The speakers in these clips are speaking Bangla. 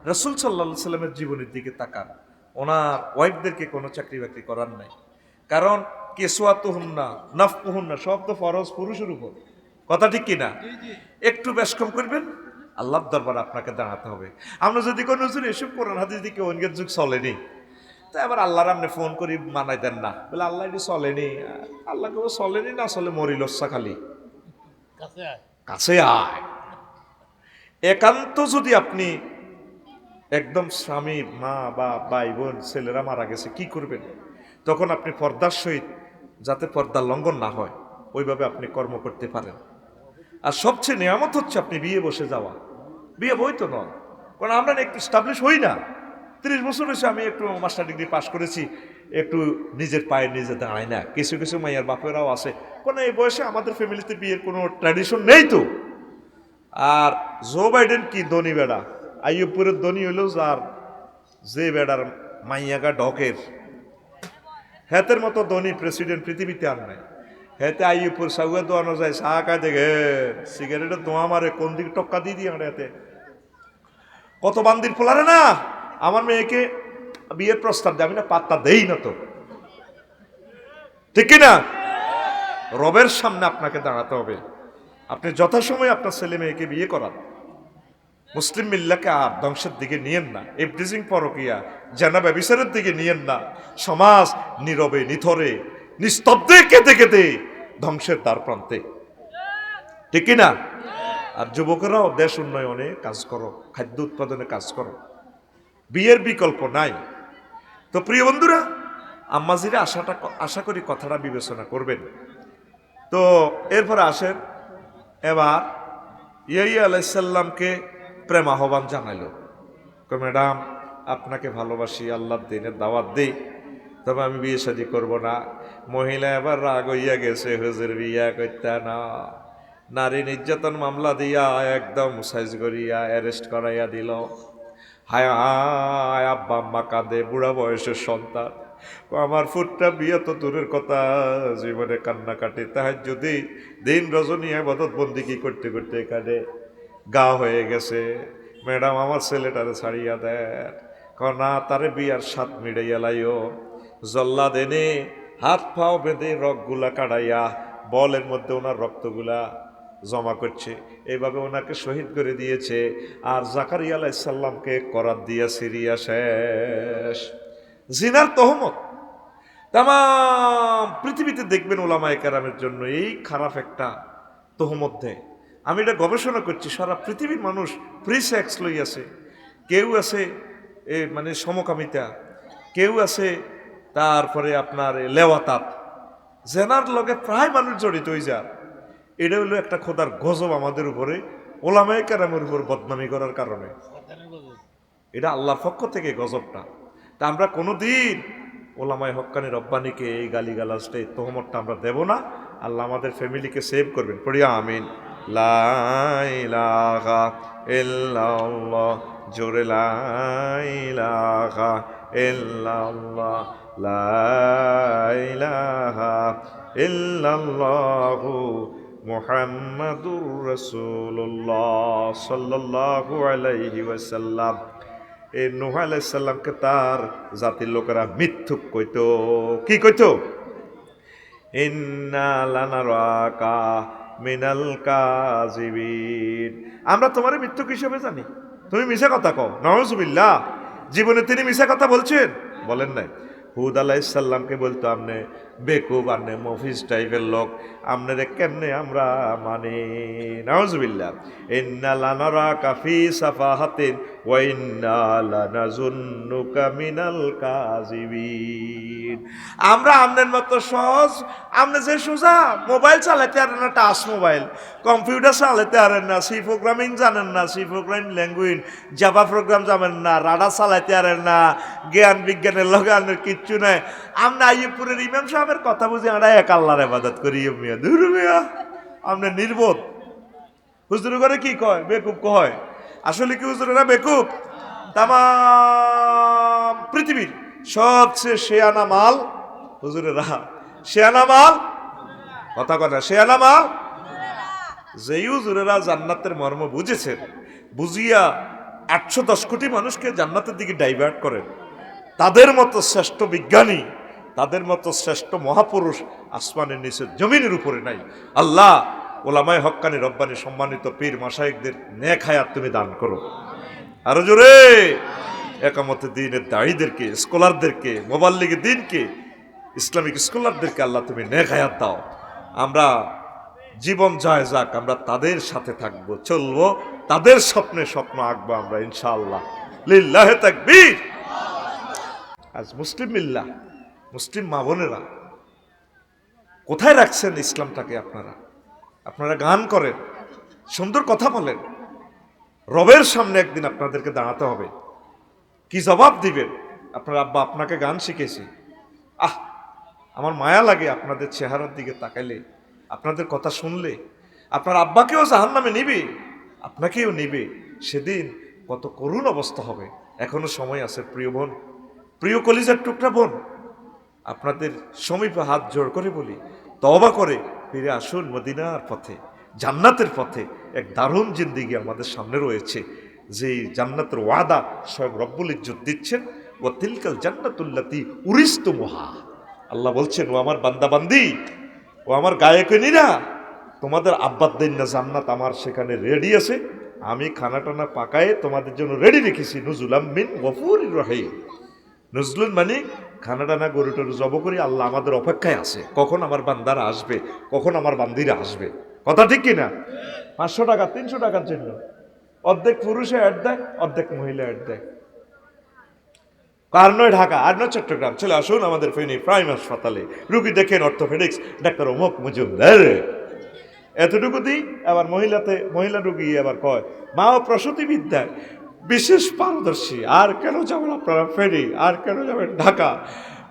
রাসূল সাল্লাল্লাহু আলাইহি সাল্লামের জীবনের দিকে তাকান, ওনার ওয়াইফদেরকে কোনো চাকরি বাকরি করার নাই। কারণ কেসওয়াতুহুন্না নাফকুহুন্না সব তো ফরজ পুরুষের উপর, কথা ঠিক কিনা? একটু বেশ কম করবেন, আল্লাহর দরবারে আপনাকে দাঁড়াতে হবে। আমরা যদি কোনো হুজুর এসব কোরআন হাদিস দিকে অঙ্গের যুগ চলেনি, তাই আবার আল্লাহর আপনি ফোন করি মানাই দেন না, বলে আল্লাহ এটি চলেনি, আল্লাহ কেউ চলেনি না চলে মরিলসা খালি কাছে আয়। একান্ত যদি আপনি একদম স্বামী মা বা ভাই বোন ছেলেরা মারা গেছে কি করবেন, তখন আপনি পর্দার সহিত যাতে পর্দার লঙ্ঘন না হয় ওইভাবে আপনি কর্ম করতে পারেন। আর সবচেয়ে নিয়ামত হচ্ছে আপনি বিয়ে বসে যাওয়া, বিয়ে বই তো নয়, কারণ আমরা একটু স্টাবলিশ হই না। 30 বছর হয়েছে আমি একটু মাস্টার ডিগ্রি পাস করেছি, একটু নিজের পায়ে নিজে দাঁড়াই না। কিছু কিছু মাইয়ার বাপেরাও আছে, কোনো এই বয়সে আমাদের ফ্যামিলিতে বিয়ের কোনো ট্র্যাডিশন নেই তো। আর জো বাইডেন কি ধনী বেড়া, আইয়ুবপুরের ধনী হইল যার যে বেড়ার মাইয়াগা ডকের, হেতের মতো ধনী প্রেসিডেন্ট পৃথিবীতে আর নাই। হেতে আইয়ুবপুর সাগুয়া দোয়ানো যায়, চা খায় দেখে সিগারেটের দোয়া মারে, কোন দিকে টক্কা দিয়ে দিয়ে আমরা এতে কত বান্দির ফোলারে না। আমার মেয়েকে বিয়ের প্রস্তাব দেয়, আমি না পাত্তা দেই না তো, ঠিক কিনা? রবের সামনে আপনাকে দাঁড়াতে হবে। আপনি যথাসময়ে আপনার ছেলে মেয়েকে বিয়ে করান। মুসলিম মিল্লাকে আর ধ্বংসের দিকে নিয়েন না, ইফটিজিং পরকিয়া জানা ব্যভিচারের দিকে নিয়েন না। সমাজ নীরবে নিথরে নিস্তব্ধে কেঁদে কেঁদে ধ্বংসের দ্বার প্রান্তে, ঠিক কিনা? আর যুবকেরাও দেশ উন্নয়নে কাজ করো, খাদ্য উৎপাদনে কাজ করো, বিয়ের বিকল্প নাই। তো প্রিয় বন্ধুরা, আম্মাজিরা আশা করি কথাটা বিবেচনা করবেন। তো এরপরে আসেন, এবার ইয়াইয়া আলাইসাল্লামকে প্রেম আহ্বান জানাইল, ম্যাডাম আপনাকে ভালোবাসি, আল্লাহর দিনের দাওয়াত দিই, তবে আমি বিয়ে শাদী করবো না। মহিলা এবার রাগ হইয়া গেছে, হুজুর বিয়া করতে না, নারী নির্যাতন মামলা দিয়া একদম সাইজ করিয়া অ্যারেস্ট করাইয়া দিল। হায় হায়, আব্বা আম্মা কাঁদে, বুড়া বয়সের সন্তান, আমার ফুটটা বিয়ে তো দূরের কথা, জীবনে কান্নাকাটি তাহাজ্জুদি দিন রজনী ইবাদত বন্দেগী করতে করতে কাঁদে, গা হয়ে গেছে। ম্যাডাম আমার ছেলেটারে ছাড়িয়া দেন, না তারে বিয়ার স্বাদ মিড়াইয়া লাইও। জল্লা দেনে হাত পাও বেঁধে রগগুলা কাটাইয়া বলের মধ্যে ওনার রক্তগুলা জমা করছে, এইভাবে ওনাকে শহীদ করে দিয়েছে। আর জাকারিয়া আলাইহিস সালামকে করাত দিয়া সিরিয়া শেষ। জিনার তহমত তাম পৃথিবীতে দেখবেন ওলামায়ে কেরামের জন্য এই খারাপ একটা তহমত দেয়। আমি এটা গবেষণা করছি, সারা পৃথিবীর মানুষ ফ্রি সেক্স লইয়াছে, কেউ আছে মানে সমকামিতা, কেউ আছে তারপরে আপনার লেওয়াতাত, জেনার লগে প্রায় মানুষ জড়িত হয়ে যায়। এটা হলো একটা খোদার গজব আমাদের উপরে, ওলামায়ে কেরামের উপর বদনামি করার কারণে। এটা আল্লাহর পক্ষ থেকে গজবটা। তা আমরা কোনোদিন ওলামায়ে হক্কানি রব্বানিকে এই গালিগালাজটা এই তহমতটা আমরা দেব না। আল্লাহ আমাদের ফ্যামিলিকে সেভ করবেন, পড়িয়া আমিন। লা ইলাহা ইল্লাল্লাহ, জোরে লা ইলাহা ইল্লাল্লাহ, লা ইলাহা ইল্লাল্লাহু মুহাম্মাদুর রাসূলুল্লাহ সাল্লাল্লাহু আলাইহি ওয়াসাল্লাম। এই নূহ আলাইহিস সালামকে তার জাতির লোকেরা মিথ্যুক কইতো। কি কইতো? ইন্না লানারাকা মিনাল কাযিবিন, আমরা তোমারে মিথ্যুক হিসেবে জানি, তুমি মিছা কথা কও। নাউযুবিল্লাহ। জীবনে তিনি মিছা কথা বলছেন? বলেন নাই। হুদ আলাইহিস সালামকে বলতো আমনে বেকুব, আমনে মফিজ টাইপের লোক, আমনে কেমনে আমরা মানি। নাউযুবিল্লাহ। ইন্না লানারাকা ফি সাফাহাতিন ওয়া ইন্না লানাজুন্নুকা মিনাল কাযিবিন, আমরা আমনের মতো সহজ, আপনি যে সোজা মোবাইল চালাতে পারেন না, টাচ মোবাইল, কম্পিউটার চালাতে পারেন না, সি প্রোগ্রামিং জানেন না, C programming language Java program জানেন না, রাডার চালাতে পারেন না, জ্ঞান বিজ্ঞানের লগে আপনার কিচ্ছু নাই। আমরা আইয়ুবপুরের ইমাম সাহেবের কথা বুঝি আমরা এক আল্লাহর ইবাদত করি। মিয়া দূর মিয়া, আপনি নির্বোধ। হুজুর করে কি কয়? বেকুব কয়। আসলে কি হুজুরেরা বেকুব? তাম পৃথিবীর সবচেয়ে শেয়ানা মাল হুজুরেরা। শেয়ানা মাল, কথা কথা, শেয়ানা মাল যেই হুজুরেরা জান্নাতের মর্ম বুঝেছেন, বুঝিয়া 810 কোটি মানুষকে জান্নাতের দিকে ডাইভার্ট করেন, তাদের মতো শ্রেষ্ঠ বিজ্ঞানী, তাদের মতো শ্রেষ্ঠ মহাপুরুষ আসমানের নিচে জমিনের উপরে নাই। আল্লাহ ওলামায়ে হক্কানি রব্বানি সম্মানিত পীর মাশায়েখদের নেক হায়াত তুমি দান করো। আরো জোরে একামতে দ্বীনের দায়ীদেরকে, স্কলারদেরকে, মোবাল্লিগে দ্বীনকে, ইসলামিক স্কলারদেরকে আল্লাহ তুমি নেক হায়াত দাও। আমরা জীবন যায় যাক, আমরা তাদের সাথে থাকবো, চলবো, তাদের স্বপ্নে স্বপ্ন আঁকবো আমরা ইনশাআল্লাহ। লিল্লাহে তাকবীর। আজ মুসলিম মিল্লাহ, মুসলিম মা বোনেরা কোথায় রাখছেন ইসলামটাকে? আপনারা গান করেন, সুন্দর কথা বলেন, রবের সামনে একদিন আপনাদেরকে দাঁড়াতে হবে। কি জবাব দিবেন? আপনার আব্বা আপনাকে গান শিখেছে, আমার মায়া লাগে আপনাদের চেহারার দিকে তাকাইলে, আপনাদের কথা শুনলে। আপনার আব্বাকেও জাহান্নামে নিবে, আপনাকেও নিবে। সেদিন কত করুণ অবস্থা হবে। এখনো সময় আছে প্রিয় বোন, প্রিয় কলিজার টুকরা বোন, আপনাদের সমীপে হাত জোড় করে বলি, তওবা করে ফিরে আসুন মদিনার পথে, জান্নাতের পথে। এক দারুণ জিন্দেগি আমাদের সামনে রয়েছে, যে জান্নাতের ওয়াদা স্বয়ং রব্বুল ইজ্জত দিচ্ছেন। ও তিলকাল জান্নাতুল্লাতি উরিস্তুমুহা। আল্লাহ বলছেন, ও আমার বান্দা বান্দি, ও আমার গায়কনীরা, তোমাদের আব্বার দিন না জান্নাত আমার সেখানে রেডি আছে। আমি খানা টানা পাকায়ে তোমাদের জন্য রেডি রেখেছি। নুজুলাম মিন গফুরির রহিম। নজরুল মানে খানা টানা গরু টরু জব করি, আল্লাহ আমাদের অপেক্ষায় আছে, কখন আমার বান্দারা আসবে, কখন আমার বান্দিরা আসবে। কথা ঠিক কিনা? 500 টাকা 300 টাকার জন্য অর্ধেক পুরুষে অ্যাড দেয়, অর্ধেক মহিলা অ্যাড দেয়। আর নয় ঢাকা, আর নয় চট্টগ্রাম, চলে আসুন আমাদের ফেনী প্রাইম হাসপাতালে, রুগী দেখেন অর্থোপেডিক্স ডাক্তার অমুক মজুমদার। এতটুকু দিই। আবার মহিলা রুগী আবার কয় মা ও প্রসূতি বিদ্যায় বিশেষ পারদর্শী। আর কেন যাবেন আপনারা ফেনী, আর কেন যাবেন ঢাকা?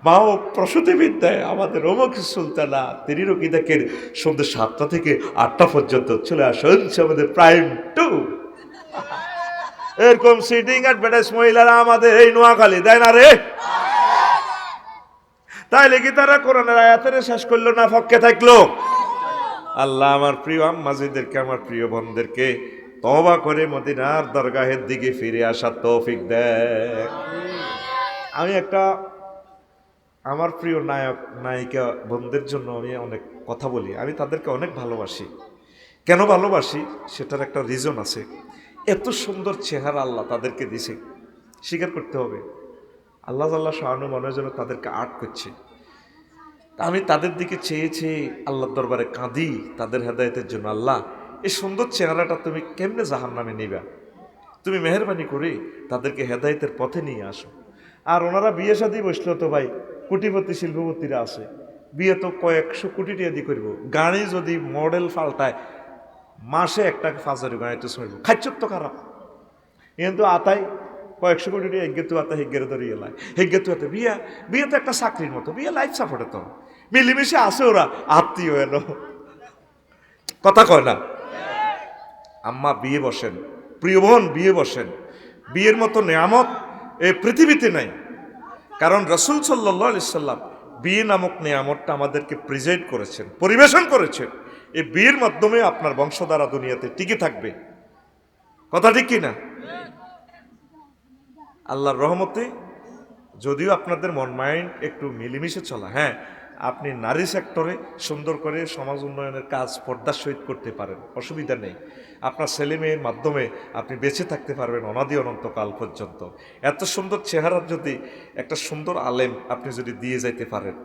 মা ও প্রসূতি বিদ্যায় আমাদের অমুক সুলতানা, তিনি রুগী দেখেন সন্ধ্যে 7টা থেকে 8টা পর্যন্ত। চলে আসুন আমাদের প্রাইম 2। এরকম সিটিং অ্যাডভার্টাইজ মহিলারা আমাদের এই নোয়াখালী দেয় না রে? তাইলে কি তারা কোরআনের আয়াতের শেষ করলো না ফক্কে থাকলো? আল্লাহ আমার প্রিয় আম্মাজিদেরকে, আমার প্রিয় বোনদেরকে তওবা করে মদিনার দরগাহের দিকে ফিরে আসার তৌফিক দেয়। আমি আমার প্রিয় নায়ক নায়িকা বোনদের জন্য আমি অনেক কথা বলি, আমি তাদেরকে অনেক ভালোবাসি। কেন ভালোবাসি সেটার একটা রিজন আছে। এত সুন্দর চেহারা আল্লাহ তাদেরকে দিছে, স্বীকার করতে হবে। আল্লাহ শাহানু মনে যেন তাদেরকে আর্ট করছে। আমি তাদের দিকে চেয়ে চেয়ে আল্লাহর দরবারে কাঁদি তাদের হেদায়েতের জন্য। আল্লাহ, এই সুন্দর চেহারাটা তুমি কেমনে জাহান্নামে নিবা? তুমি মেহেরবানি করে তাদেরকে হেদায়েতের পথে নিয়ে আসো। আর ওনারা বিয়ে শাদী বসলো তো ভাই, কোটিপতি শিল্পপতিরা আছে, বিয়ে তো কয়েকশো কোটি টাকা দিয়ে করবো। গাড়ি যদি মডেল পাল্টায়, মাসে একটা ফাজারি গাড়িতে শুনবো, খাচ্ছত তো খারাপ। কিন্তু আতাই কয়েকশো কোটি টাকা হেগ্গেতু আতা হেগ্গেরে ধরিয়ে লাই, হেগ্গেতু আতে বিয়ে তো একটা চাকরির মতো, বিয়ে লাইফ সাপোর্টে তো মিলেমিশে আসে, ওরা আত্মীয় এলো, কথা কয় না। আম্মা বিয়ে বসেন, প্রিয় বোন বিয়ে বসেন, বিয়ের মতো নেয়ামত এই পৃথিবীতে নাই। কারণ রাসূল সাল্লাল্লাহু আলাইহি সাল্লাম বিয়ে নামক নেয়ামতটা আমাদেরকে প্রেজেন্ট করেছেন, পরিবেশন করেছেন। এই বিয়ের মাধ্যমে আপনার বংশধারা দুনিয়াতে টিকে থাকবে। কথা ঠিক কিনা? আল্লাহর রহমতে যদিও আপনাদের মন মাইন্ড একটু মিলেমিশে চলা, হ্যাঁ, আপনি নারী সেক্টরে সুন্দর করে সমাজ উন্নয়নের কাজ পর্দার সহিত করতে পারেন, অসুবিধা নেই। আপনার ছেলে মেয়ের মাধ্যমে আপনি বেঁচে থাকতে পারবেন অনাদি অনন্তকাল পর্যন্ত। এত সুন্দর চেহারার যদি একটা সুন্দর আলেম আপনি যদি দিয়ে যাইতে পারেন,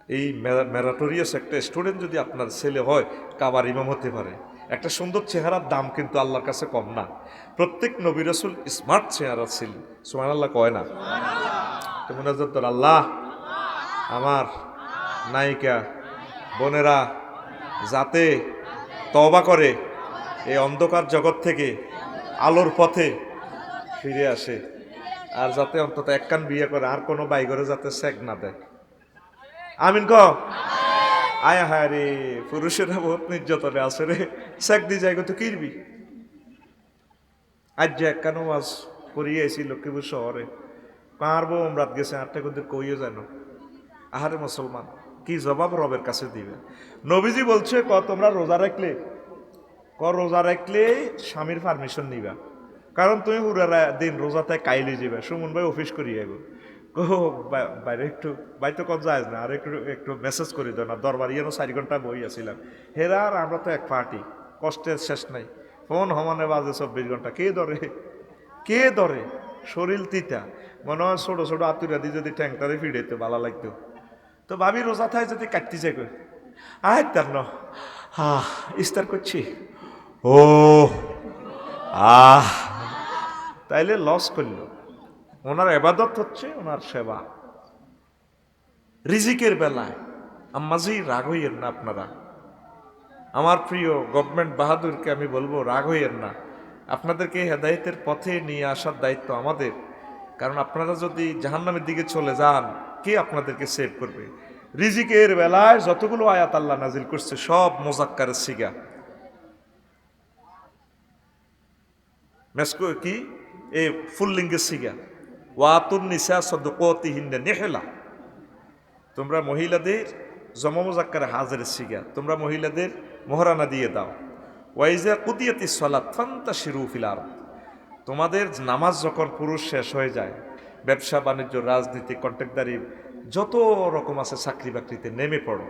এই ম্যারাটোরিয়াস একটা স্টুডেন্ট যদি আপনার ছেলে হয়, কাবার ইমাম হতে পারে। একটা সুন্দর চেহারার দাম কিন্তু আল্লাহর কাছে কম না। প্রত্যেক নবী রাসূল স্মার্ট চেহারা ছিল, সুবহানাল্লাহ কয় না? আল্লাহ আমার নায়িকা বোনেরা যাতে তওবা করে এই অন্ধকার জগৎ থেকে আলোর পথে ফিরে আসে, আর যাতে অন্তত এক কান বিয়ে করে, আর কোনো বাইগরে যাতে সেক না দেয়। আমিন ক আয়া হায় রে, পুরুষেরা বহুত নির্যাতনে আছে রে, সেক দি যাইগো তো কিরবি। আজ যে এক কানো মাছ করিয়েছি লক্ষ্মীপুর শহরে, পারবো রাত গেছে 8টা কিন্তু কইও জানো। আহারে মুসলমান, কি জবাব রবের কাছে দিবে? নবীজি বলছে তোমরা রোজা রাখলে রোজা রাখলে স্বামীর পারমিশন নিবা, কারণ তুমি পুরা দিন রোজাতে কাইলে যাবে, সুমন ভাই অফিস করি আইব, বাইরে একটু বাইতে কত যায় না, আর একটু একটু মেসেজ করে দাও না, দরবার ইয়েও 4 ঘন্টা বই আসছিলাম হেরা, আর আমরা তো এক পার্টি, কষ্টের শেষ নাই। ফোন সমানে বাজে 24 ঘন্টা, কে ধরে কে ধরে, শরীর তিতা, মনে হয় ছোট ছোট আতুরা দিয়ে যদি ট্যাঙ্কটারে ফিরাইতে ভালো লাগতো। তো ভাবি রোজা থায় যদি কাটতে চাই কই তার ন ইস্তার করছি, ও আহ তাইলে লস করল। ওনার এবাদত হচ্ছে ওনার সেবা। রিজিকের বেলায় আম্মাজি রাগ হইয়েন না আপনারা। আমার প্রিয় গভর্নমেন্ট বাহাদুরকে আমি বলবো, রাগ হইয়েন না। আপনাদেরকে হেদায়েতের পথে নিয়ে আসার দায়িত্ব আমাদের। কারণ আপনারা যদি জাহান্নামের দিকে চলে যান, কে আপনাদেরকে সেভ করবে? রিজিকের বেলায় যতগুলো আয়াত আল্লাহ নাজিল করছে সব মোজাক্কারের সিগা। মেসকো কি এই ফুল্লিঙ্গের সিগা, ওয়াতুন নিসা সাদকাতিহিন্না নিহলা। তোমরা মহিলাদের জমা মুজাক্কারে হাজিরের সিগা, তোমরা মহিলাদের মোহরানা দিয়ে দাও। ওয়াইজা কুদিয়াতিস সালাত ফান্তাশিরু ফিল আরদ। তোমাদের নামাজ যখন পুরুষ শেষ হয়ে যায়, ব্যবসা বাণিজ্য, রাজনীতি, কন্ট্রাক্টদারি, যত রকম আছে চাকরি বাকরিতে নেমে পড়ো,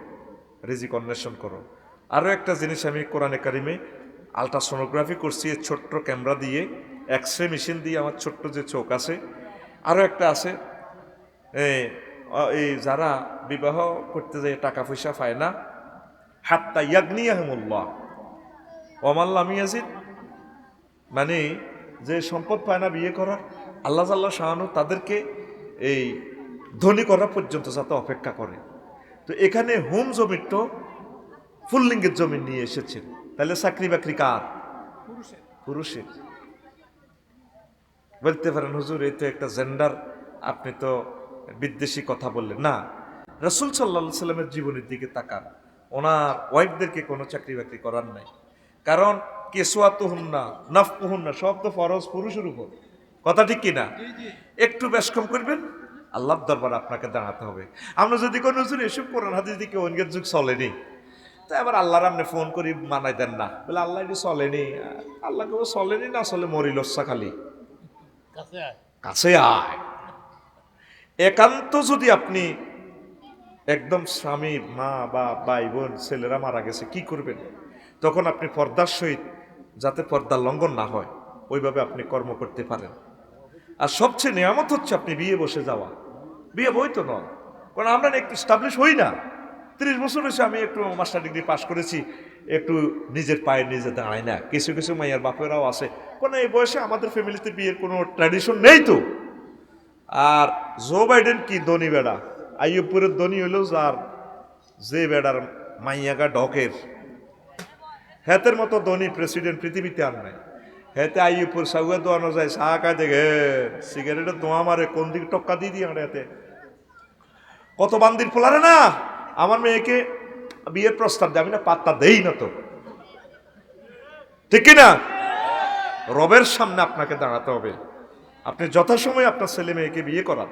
রিজিক অন্বেষণ করো। আরও একটা জিনিস আমি কোরআনে কারিমে আলট্রাসোনোগ্রাফি করছি ছোট্ট ক্যামেরা দিয়ে, এক্সরে মেশিন দিয়ে, আমার ছোট্ট যে চোখ আছে। আরও একটা আছে, এই যারা বিবাহ করতে যায় টাকা পয়সা পায় না, হাত্তা ইয়াগনিয়াহুমুল্লাহ ওয়া লাম ইয়াজিদ, মানে যে সম্পদ পায় না বিয়ে করার, আল্লাহ জাল্লা শাহানু তাদেরকে এই ধনী করা পর্যন্ত যাতে অপেক্ষা করে। তো এখানে হোম জমির তো ফুল্লিঙ্গের জমি নিয়ে এসেছেন, তাহলে চাকরি বাকরি কার? পুরুষের। বলতে পারেন হুজুর এই তো একটা জেন্ডার, আপনি তো বিদ্বেষী কথা বললেন না। রাসূল সাল্লাল্লাহু আলাইহি সাল্লামের জীবনের দিকে তাকান, ওনার ওয়াইফদেরকে কোনো চাকরি বাকরি করার নাই। কারণ কেসওয়াতুহুন্না নাফকুহুন্না সব তো ফরজ পুরুষের উপর, কথা ঠিক কিনা? একটু বেশ কম করবেন, আল্লাহর দরবারে আপনাকে দাঁড়াতে হবে। আমরা যদি কোনো হুজুর এসব কোরআন হাদিস দিকে অঙ্গের যুগ চলেনি, তাই আবার আল্লাহর আপনি ফোন করি মানাই দেন না, বলে আল্লাহ এটি চলেনি, আল্লাহ কেউ চলেনি না, চলে মরিলসা খালি কাছে আয়। একান্ত যদি আপনি একদম স্বামী, মা বা ভাই বোন ছেলেরা মারা গেছে, কি করবেন? তখন আপনি পর্দার সহিত, যাতে পর্দার লঙ্ঘন না হয়, ওইভাবে আপনি কর্ম করতে পারেন। আর সবচেয়ে নিয়ামত হচ্ছে আপনি বিয়ে বসে যাওয়া। বিয়ে বই তো নয়, কারণ আমরা একটু স্টাবলিশ হই না। 30 বছর হয়েছে আমি একটু মাস্টার ডিগ্রি পাস করেছি, একটু নিজের পায়ে নিজে দাঁড়াই না। কিছু কিছু মাইয়ার বাপেরাও আছে, কোনো এই বয়সে আমাদের ফ্যামিলিতে বিয়ের কোনো ট্র্যাডিশন নেই তো। আর জো বাইডেন কি ধনী বেড়া, আইয়ুবপুরের ধনী হইল যার যে বেড়ার মাইয়াগা ডকের, হেতের মতো ধনী প্রেসিডেন্ট পৃথিবীতে আর নাই। হেতে আইয়ুবপুর সাগুয়া দোয়ানো যায়, চা খায় দেখে সিগারেটের দোয়া মারে, কোন দিকে টক্কা দিয়ে দিয়ে আমরা এতে কত বান্দির ফোলারে না। আমার মেয়েকে বিয়ের প্রস্তাব দেয়, আমি না পাত্তা দেই না তো, ঠিক না? রবের সামনে আপনাকে দাঁড়াতে হবে। আপনি যথাসময়ে আপনার ছেলে মেয়েকে বিয়ে করান।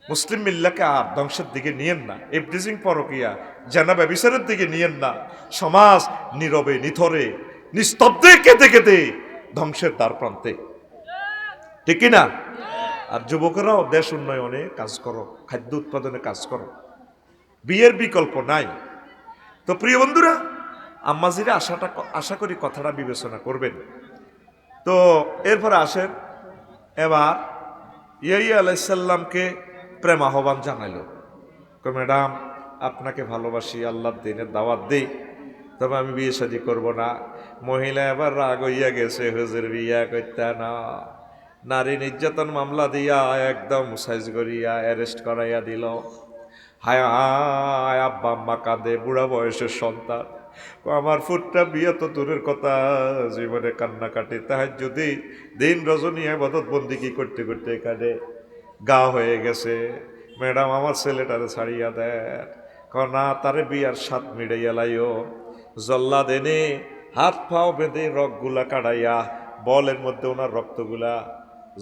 মুসলিম মিল্লাকে আর ধ্বংসের দিকে নিয়েন না, ইফটিজিং পরকিয়া জানা ব্যভিচারের দিকে নিয়েন না। সমাজ নীরবে নিথরে নিস্তব্ধে কেঁদে কেঁদে ধ্বংসের দ্বার প্রান্তে, ঠিক না? আর যুবকেরাও দেশ উন্নয়নে কাজ করো, খাদ্য উৎপাদনে কাজ করো, বিয়ের বিকল্প নাই। তো প্রিয় বন্ধুরা, আম্মাজিরা আশা করি কথাটা বিবেচনা করবেন। তো এরপরে আসেন, এবার ইয়াহিয়া আলাইহিস সালামকে প্রেম আহ্বান জানাইল, ম্যাডাম আপনাকে ভালোবাসি, আল্লাহর দিনের দাওয়াত দিই, তবে আমি বিয়ে শাদী করবো না। মহিলা এবার রাগ হইয়া গেছে, হুজুর বিয়া করতে না, নারী নির্যাতন মামলা দিয়া একদম সাইজ করিয়া অ্যারেস্ট করাইয়া দিল। হায় হায়, আব্বা আম্মা কাঁদে, বুড়া বয়সের সন্তান, আমার ফুটটা বিয়ে তো দূরের কথা, জীবনে কান্নাকাটি, তাহাজ্জুদি দিন রজনী ইবাদত বন্দেগী করতে করতে এখানে গা হয়ে গেছে। ম্যাডাম আমার ছেলেটারে ছাড়িয়া দেন, না তারে বিয়ার স্বাদ মিড়াইয়া লাইও। জল্লাদ এনে হাত পাও বেঁধে রগগুলা কাটাইয়া বলের মধ্যে ওনার রক্তগুলা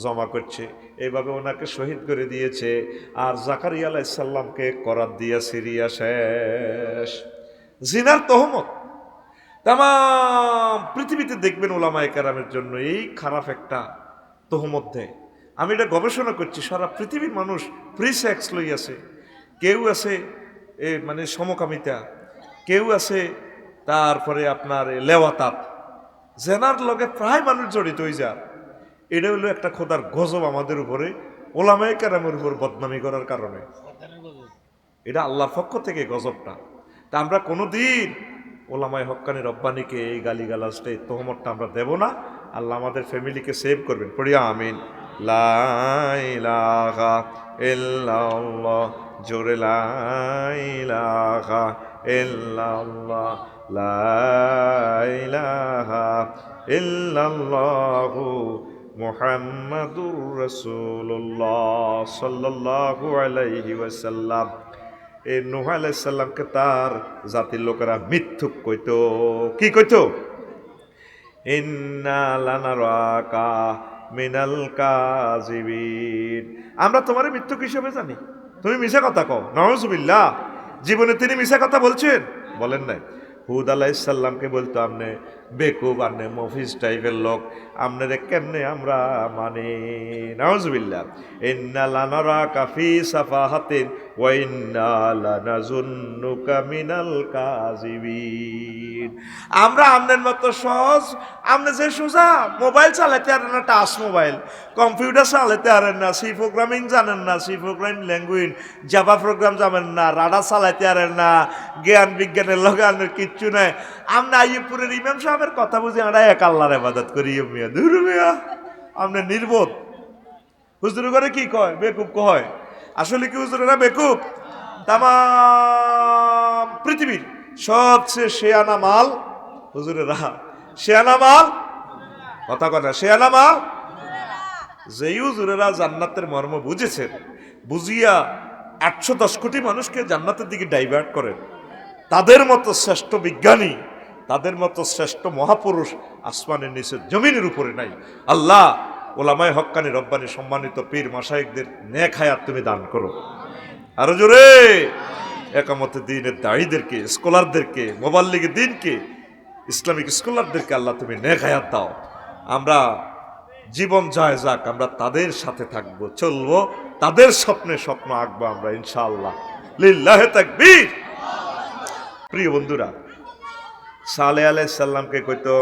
জমা করছে, এইভাবে ওনাকে শহীদ করে দিয়েছে। আর জাকারিয়া আলাইহিস সালামকে করাত দিয়া সিরিয়া শেষ। জিনার তহমত, তাম পৃথিবীতে দেখবেন ওলামায়ে কেরামের জন্য এই খারাপ একটা তহমত দেয়। আমি এটা গবেষণা করছি, সারা পৃথিবীর মানুষ ফ্রি সেক্স লই আছে, কেউ আছে মানে সমকামিতা, কেউ আছে তারপরে আপনার লেওয়াতাত, জেনার লগে প্রায় মানুষ জড়িত হয়ে যায়। এটা হলো একটা খোদার গজব আমাদের উপরে, ওলামায়ে কেরামের উপর বদনামি করার কারণে। এটা আল্লাহর পক্ষ থেকে গজবটা। তা আমরা কোনোদিন ওলামায়ে হক্কানি রব্বানিকে এই গালিগালাজটা এই তহমতটা আমরা দেব না। আল্লাহ আমাদের ফ্যামিলিকে সেভ করবেন, পড়িয়া আমিন। লা ইলাহা ইল্লাল্লাহ, জোরে লা ইলাহা ইল্লাল্লাহ, লা ইলাহা ইল্লাল্লাহু মুহাম্মাদুর রাসূলুল্লাহ সাল্লাল্লাহু আলাইহি ওয়াসাল্লাম। এই নূহ আলাইহিস সালামকে তার জাতির লোকেরা মিথ্যুক কইতো। কি কইতো? ইন্না লানারাকা মিনাল কাযিবিন, আমরা তোমারে মিথ্যুক হিসেবে জানি, তুমি মিছা কথা কও। নাউযুবিল্লাহ। জীবনে তিনি মিছা কথা বলছেন? বলেন নাই। হুদ আলাইহিস সালামকে বলতো আমনে বেকুব, আমনে মফিজ টাইপের লোক, আমনে কেমনে আমরা মানে। নাউযুবিল্লাহ। ইন্না লানারাকা ফি সাফাহাতিন ওয়া ইন্না লানাযুন্নুকা মিনাল কাযিবিন, আমরা আমনের মতো সহজ, আমনে যে সোজা মোবাইল চালাতে পারেন না, টাচ মোবাইল, কম্পিউটার চালাতে পারেন না, সি প্রোগ্রামিং জানেন না, C programming language Java program জানেন না, রাডার চালাতে পারেন না, জ্ঞান বিজ্ঞানের লগে আনের কিচ্ছু নাই। আমরা আইয়ুবপুরের ইমাম সাহেবের কথা বুঝি আমরা এক আল্লাহর ইবাদত করি। মিয়া দূর মিয়া, আপনি নির্বোধ। হুজুর করে কি কয়? বেকুব কয়। আসলে কি হুজুরেরা বেকুব? তাম পৃথিবীর সবচেয়ে শেয়ানা মাল হুজুরেরা। শেয়ানা মাল, কথা কথা, শেয়ানা মাল যেই হুজুরেরা জান্নাতের মর্ম বুঝেছেন, বুঝিয়া 810 কোটি মানুষকে জান্নাতের দিকে ডাইভার্ট করেন, তাদের মতো শ্রেষ্ঠ বিজ্ঞানী, তাদের মতো শ্রেষ্ঠ মহাপুরুষ আসমানের নিচে জমিনের উপরে নাই। আল্লাহ ওলামায়ে হক্কানি রব্বানি সম্মানিত পীর মাশায়েখদের নেক হায়াত তুমি দান করো। আরো জোরে। একামতে দ্বীনের দায়ীদেরকে, স্কলারদেরকে, মুবাল্লিগে দ্বীনকে, ইসলামিক স্কলারদেরকে আল্লাহ তুমি নেক হায়াত দাও। আমরা জীবন যায় যাক, আমরা তাদের সাথে থাকবো, চলবো, তাদের স্বপ্নে স্বপ্ন আঁকবো আমরা ইনশাআল্লাহ। লিল্লাহি তাকবীর। প্রিয় বন্ধুরা, সালেহ আলাইহিস সালামকে কইতো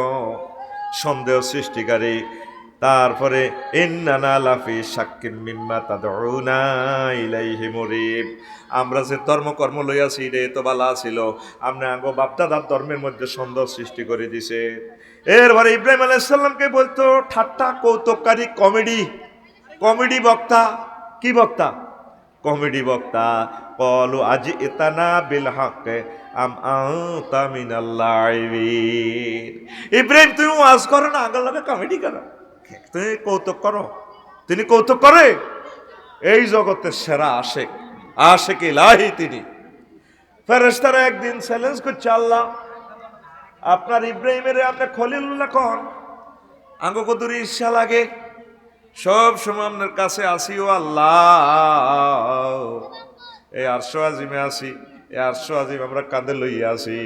সন্দেহ সৃষ্টিকারী, তারপরে ইন্নানা লাফি শাক্কিন মিম্মা তাদউনা ইলাইহি মুরিব, আমরা যে ধর্মকর্ম লইয়াছি রে তো বালা ছিল, আমরা আঙ্গো বাপদাদার ধর্মের মধ্যে সন্দেহ সৃষ্টি করে দিছে। এরপরে ইব্রাহিম আলাইহিস সালামকে বলতো ঠাট্টা কৌতুককারী, কমেডি বক্তা। কি বক্তা? কমেডি বক্তা। ক্বালু আজিতানা বিল হক আম আনতা মিনাল লাইবিন, ইব্রাহিম তুমি ওয়াজ করো না, আঙ্গল লাগে কমেডি করো, তুমি কৌতুক করো। তিনি কৌতুক করে। এই জগতের সেরা আশেক, আশেক ইলাহি তিনি। ফেরেশতারা একদিন চ্যালেঞ্জ করছে, আল্লাহ আপনার ইব্রাহিমের আপনি খলিলুল্লাহ কন, আঙ্গো কদুরি ইচ্ছা লাগে, সব সময় আপনার কাছে আসি ও আল্লাহ, এই আরশ আজিমে আসি, এই আরশ আজিম আমরা কাঁধে লইয়া আসি,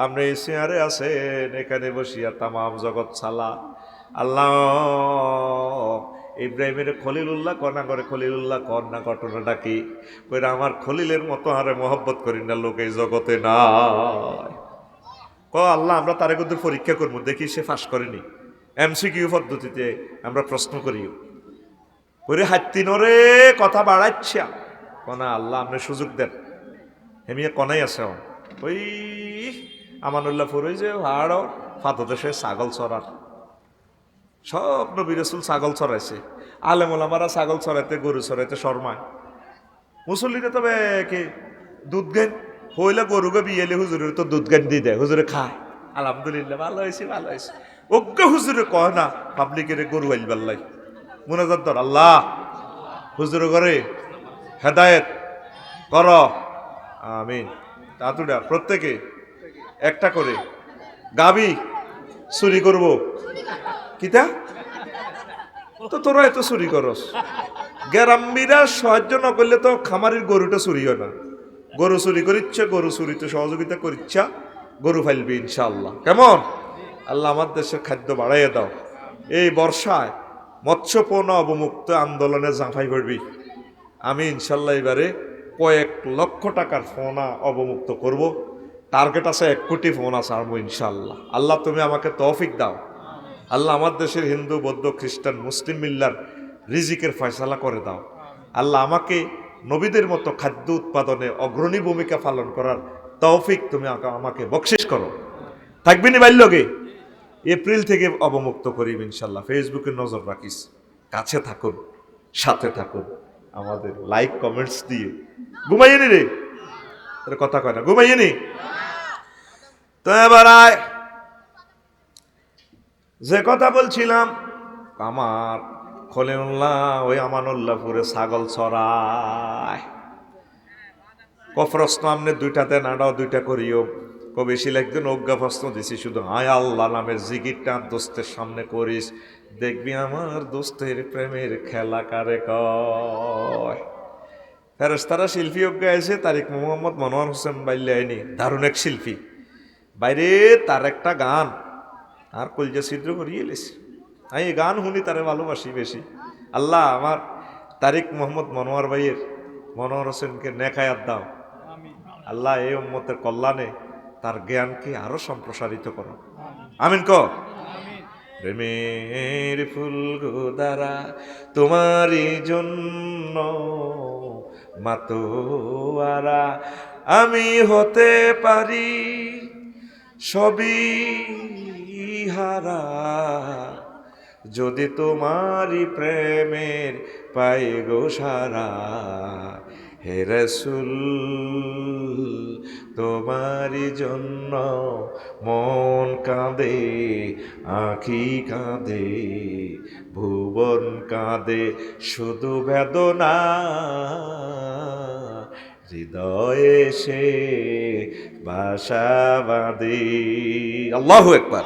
আপনি এই চেয়ারে আছেন, এখানে বসিয়া তামাম জগৎ ছালা। আল্লাহ ইব্রাহিমের খলিলুল্লাহ কনা করে, খলিলুল্লাহ কর না, ঘটনাটা কি? কইরা আমার খলিলের মতো আরে মহব্বত করি না লোক এই জগতে নাই। আল্লাহ আমরা তারে কিন্তু পরীক্ষা করবো, দেখি সে ফাঁস করেনি। এমসিকিউ পদ্ধতিতে আমরা প্রশ্ন করি, ওরে হাত্তিনরে কথা বাড়াচ্ছা কনা, আল্লাহ আপনি সুযোগ দেন। হেমিয়া কনাই আছে ওই আমানুল্লাহপুর, ওই যে হাড় ফাতদেশে ছাগল চড়ার, সব নবী রাসূল ছাগল চড়াইছে। আলেম ওলামারা ছাগল চড়াইতে, গরু চড়াইতে শর্মায়। মুসল্লিরা তবে কি দুধ গান হইলে গরুকে বিয়েলে হুজুরের তো দুধ গান দিয়ে দেয়, হুজুরে খায়, আলহামদুলিল্লাহ ভালো হয়েছে, ভালো হয়েছে। অজ্ঞ হুজুরে কয় না পাবলিকের গরু আইলবাল্লাই মুনাজাত ধর, আল্লাহ হুজুরে করে হেদায়েত কর, আমিন। তাতুডা প্রত্যেকে একটা করে গাবি চুরি করব, কিতা তো তোরা এত চুরি করস? গ্রামীরা সাহায্য না করলে তো খামারির গরুটা চুরি হয় না। গরু চুরি করিচ্ছা, গরু চুরিতে সহযোগিতা করিচ্ছা, গরু ফাইলবি ইনশাআল্লাহ। কেমন? আল্লাহ আমার দেশের খাদ্য বাড়াইয়ে দাও। এই বর্ষায় মৎস্য পণ্য অবমুক্ত আন্দোলনে ঝাঁপাই করবি। আমি ইনশাল্লাহ এবারে কয়েক লক্ষ টাকার ফোনা অবমুক্ত করব। টার্গেট আছে 1 কোটি ফোনা ছাড়বো ইনশাল্লাহ। আল্লাহ তুমি আমাকে তৌফিক দাও। আল্লাহ আমার দেশের হিন্দু বৌদ্ধ খ্রিস্টান মুসলিম মিল্লার রিজিকের ফয়সালা করে দাও। আল্লাহ আমাকে নবীদের মতো খাদ্য উৎপাদনে অগ্রণী ভূমিকা পালন করার তৌফিক তুমি আমাকে বকশিস করো। থাকবি নি বাল্যকে? এপ্রিল থেকে অবমুক্ত করিব ইনশাল্লাহ। ফেসবুকে নজর রাখিস, কাছে থাকুন, সাথে থাকুন, আমাদের লাইক কমেন্টস দিয়ে। ঘুমাইনি রে, কথা কয় না, ঘুমাইনি তো। এবার আয়, যে কথা বলছিলাম, আমার খলিলুল্লাহ ওই আমানুল্লাহপুরে ছাগল চড়ায়। প্রশ্ন আপনি 2টা দেন, আড়াও 2টা করিও। বেশি একদিন অজ্ঞা প্রশ্ন দিছি, শুধু আয় আল্লাহ নামের জিকিরটা দোস্তের সামনে করিস, দেখবি আমার দোস্তের প্রেমের খেলা কারে কয়। ফেরেশতারা শিল্পী অজ্ঞা আছে, তারিক মোহাম্মদ মনোয়ার হোসেন বাইল্লাইনি, দারুণ এক শিল্পী। বাইরে তার একটা গান আর কলজা ছিদ্র করিয়ে এলেছে। আমি এই গান শুনি তারে ভালোবাসি বেশি। আল্লাহ আমার তারিক মোহাম্মদ মনোয়ার ভাইয়ের, মনোয়ার হোসেনকে নেকায়াত দাও। আল্লাহ এই উম্মতের কল্যাণে তার জ্ঞানকে আরো সম্প্রসারিত করো, আমিন ক। প্রেমের ফুল গোদারা তোমারই জন্য মাতোয়ারা আমি হতে পারি সবই হারা, যদি তোমারই প্রেমের পাই গো সারা। হে রাসূল তোমারই জন্য মন কাঁদে, আঁখি কাঁদে, ভুবন কাঁদে, শুধু বেদনা হৃদয়ে সে বাসা বাঁধে। আল্লাহু আকবার।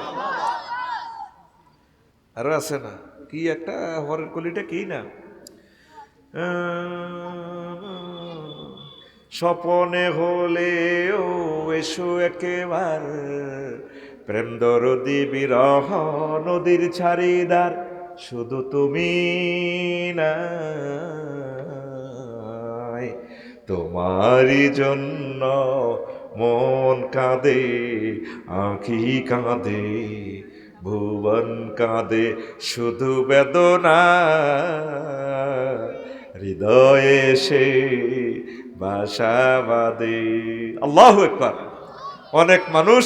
আরো আছে না কি একটা, হরের কলিটা কি না, স্বপনে হলে ও এসো একেবার, প্রেম দরদি বিরহ নদীর ছাড়িদার, শুধু তুমি না, তোমারই জন্য মন কাঁদে, আঁখি কাঁদে, ভুবন কাঁদে, শুধু বেদনা হৃদয়ে সে বাসা বাঁধে। আল্লাহু আকবার। অনেক মানুষ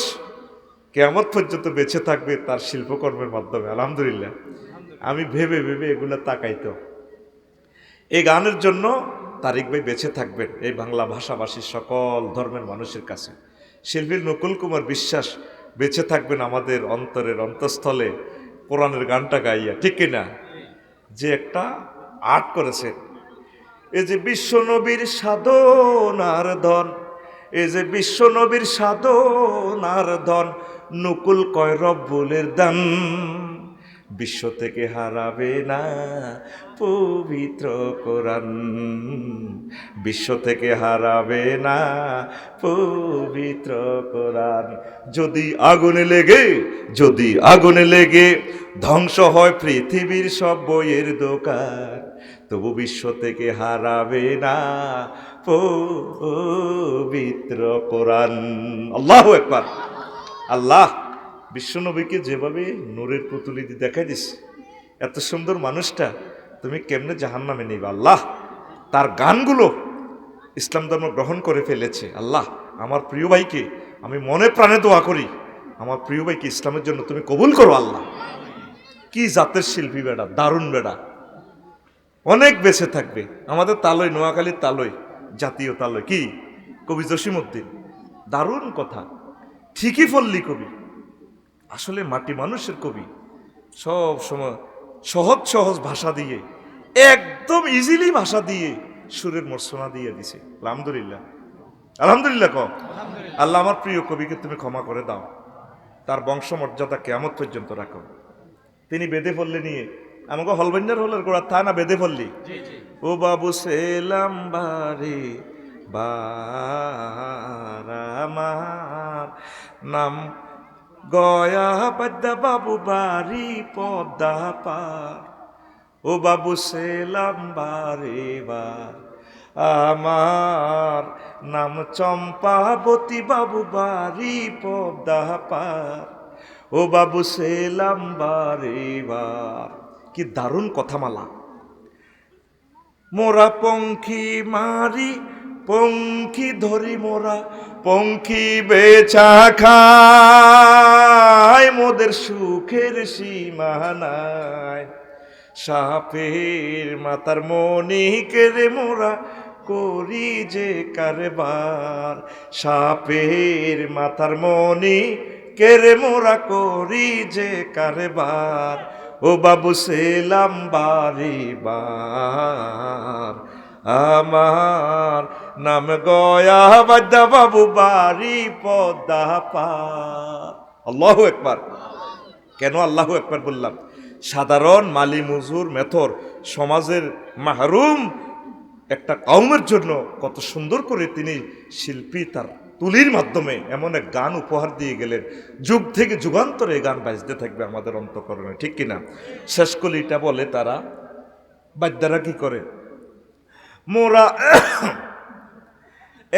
কিয়ামত পর্যন্ত বেঁচে থাকবে তার শিল্পকর্মের মাধ্যমে, আলহামদুলিল্লাহ। আমি ভেবে ভেবে এগুলা তাকাইতো। এই গানের জন্য তারিক ভাই বেঁচে থাকবেন এই বাংলা ভাষাভাষীর সকল ধর্মের মানুষের কাছে। শিল্পী নকুল কুমার বিশ্বাস বেঁচে থাকবেন আমাদের অন্তরের অন্তঃস্থলে কোরআনের গানটা গাইয়া, ঠিক কিনা? যে একটা আর্ট করেছে, এই যে বিশ্বনবীর সাধনার ধন, এই যে বিশ্বনবীর সাধনার ধন, নকুল কয় রব্বুলের দান, বিশ্ব থেকে হারাবে না পবিত্র কোরআন, বিশ্ব থেকে হারাবে না পবিত্র কোরআন। যদি আগুনে লেগে, যদি আগুনে লেগে ধ্বংস হয় পৃথিবীর সব বইয়ের দোকান, তবু বিশ্ব থেকে হারাবে না পবিত্র কোরআন। আল্লাহু আকবার। আল্লাহ বিশ্বনবীকে যেভাবে নূরের পুতুলি দিয়ে দেখাই দিস, এত সুন্দর মানুষটা তুমি কেমনে জাহান্নামে নিবা? আল্লাহ তার গানগুলো ইসলাম ধর্ম গ্রহণ করে ফেলেছে। আল্লাহ আমার প্রিয় ভাইকে আমি মনে প্রাণে দোয়া করি, আমার প্রিয় ভাইকে ইসলামের জন্য তুমি কবুল করো। আল্লাহ কি জাতের শিল্পী বেড়া, দারুণ বেড়া, অনেক বেঁচে থাকবে। আমাদের তালই, নোয়াখালীর তালই, জাতীয় তালই, কি কবি জসিমউদ্দিন, দারুণ কথা, ঠিকই ফল্লি কবি, আসলে মাটি মানুষের কবি। সব সময় সহজ সহজ ভাষা দিয়ে, একদম ইজিলি ভাষা দিয়ে সুরের মর্সনা দিয়ে দিছে। আলহামদুলিল্লাহ, আলহামদুলিল্লাহ কম। আল্লাহ আমার প্রিয় কবিকে তুমি ক্ষমা করে দাও, তার বংশমর্যাদা কিয়ামত পর্যন্ত রাখো। তিনি বেদে পড়লে নিয়ে আমাকে হলবন্যার হলের গোড়া তা না বেদে পড়লি, ও বাবু সেলাম বারে বারামার নাম গয়া বাদ্দা বাবু বাড়ি পদ্মা পার, ও বাবু সেলাম বারে বার। আমার নাম চম্পাবতী, বাবু বাড়ি পদ্মা পার, ও বাবু সেলাম বারে বার। কি দারুণ কথামালা। মোরা পঙ্খী মারি পঙ্খী ধরি, মোরা পঙ্খী বেচা খায়, মোদের সুখের সীমা নাই। সাপের মাথার মণিকের মোরা করি যে কারবার, সাপের মাথার মণিকের মোরা করি যে কারবার, ও বাবু সেলাম বারে বার। আমার নাম গয়া বাদ্দা বাবু বাড়ি পদ্মা পার। আল্লাহু আকবার। কেন আল্লাহু আকবার বললাম? সাধারণ মালি মজুর মেথর সমাজের মাহরুম একটা কওমের জন্য কত সুন্দর করে তিনি শিল্পী তার তুলির মাধ্যমে এমন এক গান উপহার দিয়ে গেলেন, যুগ থেকে যুগান্তরে এই গান বাজতে থাকবে আমাদের অন্তঃকরণে, ঠিক কিনা? শেষ কলিটা বলে তারা, বাদ্যারা কি করে, মোরা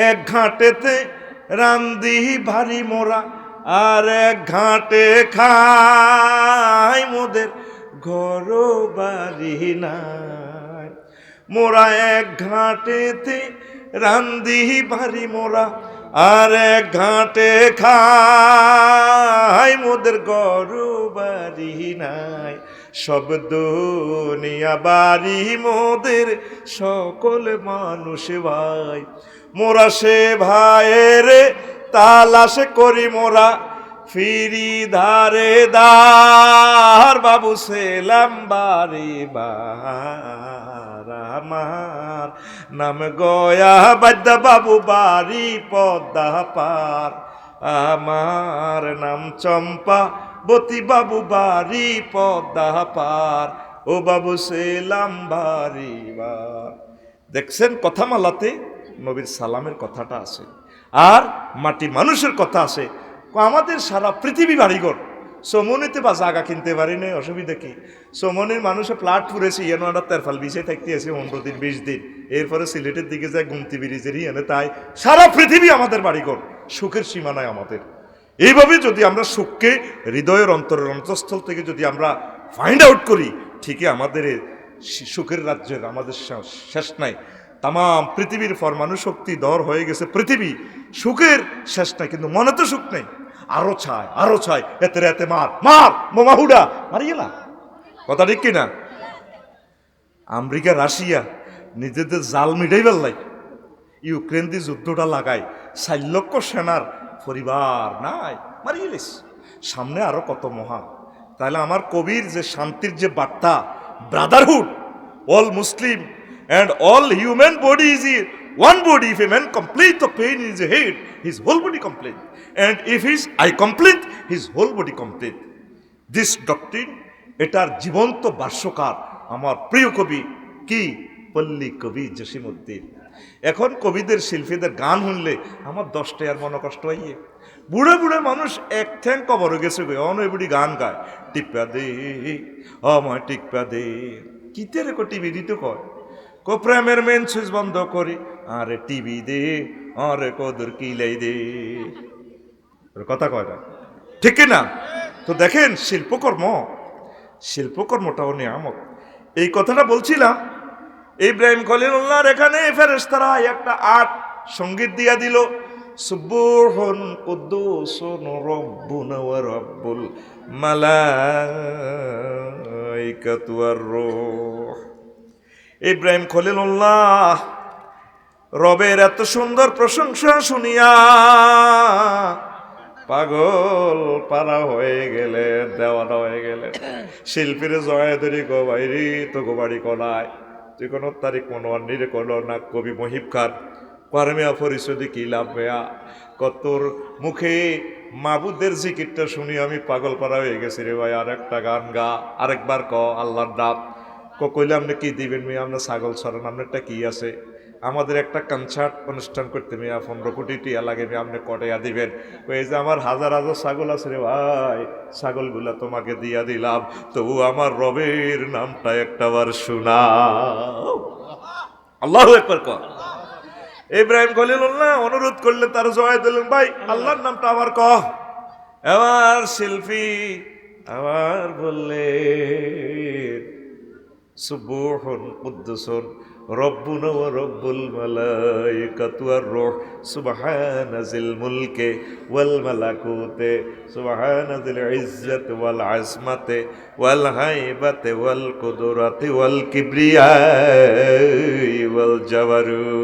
এক ঘাটেতে রান্দি ভারী মোরা, আর এক ঘাটে খাই, মোদের ঘর বাড়ি নাই। মোরা এক ঘাটেতে রান্দি ভারী মোরা, আর এক ঘাটে খাই, মোদের ঘর বাড়ি নাই। সব দুনিয়া বাড়ি মোদের সকল মানুষ ভাই, মোরা সে ভাইয়ের তালাশ করি মোরা ফিরি ধারে দার, বাবু সেলাম বারে বার। আমার নাম গয়া বাদ্দা বাবু বাড়ি পদ্মা পার, আমার নাম চম্পা বতী বাবু বাড়ি পদ্মা পার, ও বাবু সেলাম বাড়ি বার। দেখছেন কথামালাতে নবীর সালামের কথাটা আছে, আর মাটি মানুষের কথা আছে। আমাদের সারা পৃথিবী বাড়িঘর, সমনিতে বা জায়গা কিনতে পারি না, অসুবিধা কি? সমনির মানুষে প্লাট পুরেছে, ইয়ানোয়ারা তেরফাল বিছে থাকতে আছে 15 দিন 20 দিন, এরপরে সিলেটের দিকে যায় গুমতি ব্রিজের ইয়ানে। তাই সারা পৃথিবী আমাদের বাড়িঘর, সুখের সীমা নাই আমাদের। এইভাবে যদি আমরা সুখকে হৃদয়ের অন্তরের অন্তঃস্থল থেকে যদি আমরা ফাইন্ড আউট করি, ঠিকই আমাদের সুখের রাজ্যের আমাদের শেষ নাই। তাম পৃথিবীর পরমাণু শক্তি দর হয়ে গেছে, পৃথিবী সুখের শেষ নাই, কিন্তু মনে তো সুখ নেই। আরো চায় আরো চায়, এতে এতে মার মার বোমাহুডা মারিয়ে না, কথা ঠিক কিনা? আমেরিকা রাশিয়া নিজেদের জাল মিটাই বেললাই, ইউক্রেন দিয়ে যুদ্ধটা লাগায় 4 লক্ষ সেনার পরিবার নাই, মারিয়ে লিস। সামনে আরো কত মহা। তাহলে আমার কবির যে শান্তির যে বার্তা, Brotherhood, all Muslim and all human body is one body. If a man complains the pain in his head, his whole body complains, and if his eye complains, his whole body complains. This doctrine, এটার জীবন্ত ভাষ্যকার আমার প্রিয় কবি কি, পল্লী কবি জসিমউদ্দিন। এখন কবিদের শিল্পীদের গান শুনলে আমার 10টা আর মনে কষ্ট হইয়ে। বুড়ে বুড়ে মানুষ এক ঠ্যাং কবর গেছে, অনেকগুলি গান গায়, টিপ্পা দে আমায় টিপ্পা দে, কিতে রে টিভি দিতে কয়, কো প্রেমের মেন সুইচ বন্ধ করি, আরে টিভি দে, আরে কদর কিলাই দে, কথা কয় না, ঠিক না? তো দেখেন শিল্পকর্মটাও নিয়ামত। এই কথাটা বলছিলাম, ইব্রাহিম খলিলুল্লাহর এখানে ফেরেশতারা একটা আট সঙ্গীত দিয়া দিল, সুবহুন কুদ্দুসুন রব্বুনা ওয়া রব্বুল মালাইকাতু ওয়ার রূহ। ইব্রাহিম খলিলুল্লাহ রবের এত সুন্দর প্রশংসা শুনিয়া পাগল পারা হয়ে গেলে, দেওয়ানা হয়ে গেলে। শিল্পীরে জয় ধরি গো বাইরি তো গো বাড়ি কলায়, তুই কোন তারিখ মনোয়ান্নিরে কল না কবি মহিব খান পারমিয়া পরিচয় কি লাভ মেয়া, কতর মুখে মাবুদের জিকিরটা শুনি আমি পাগল পারা হয়ে গেছি রে ভাই, আর একটা গান গা, আরেকবার ক আল্লাহর ডাব। কইলে আপনি কি দিবেন মেয়ে, আপনার ছাগল ছড়ান, আপনারটা কি আছে? আমাদের একটা কনসার্ট অনুষ্ঠান করতে মিয়া 15 কোটি টিয়া লাগে মিয়া, আপনি কটাইয়া দিবেন? ওই যে আমার হাজার হাজার ছাগল আছে রে ভাই, ছাগলগুলা তোমাকে দিয়া দিলাম, তবু আমার রবের নামটা একটাবার শোনাও। আল্লাহু আকবার কর। ইব্রাহিম খলিলুল্লাহ অনুরোধ করলে তার জবাব দিলেন, ভাই আল্লাহর নামটা আবার কহ। এবার শিল্পী আবার বললেন, সুবহুন কুদ্দুসুন রব্বুনা ওয়া রব্বুল মালাইকাতু ওয়ার রূহ সুবহানা জিল মুলকে ওয়াল মালাকুতে সুবহানা জিল ইজ্জাতি ওয়াল আজমাতি ওয়াল হাইবাতি ওয়াল কুদরাতি ওয়াল কিবরিয়াই ওয়াল জাবারুত।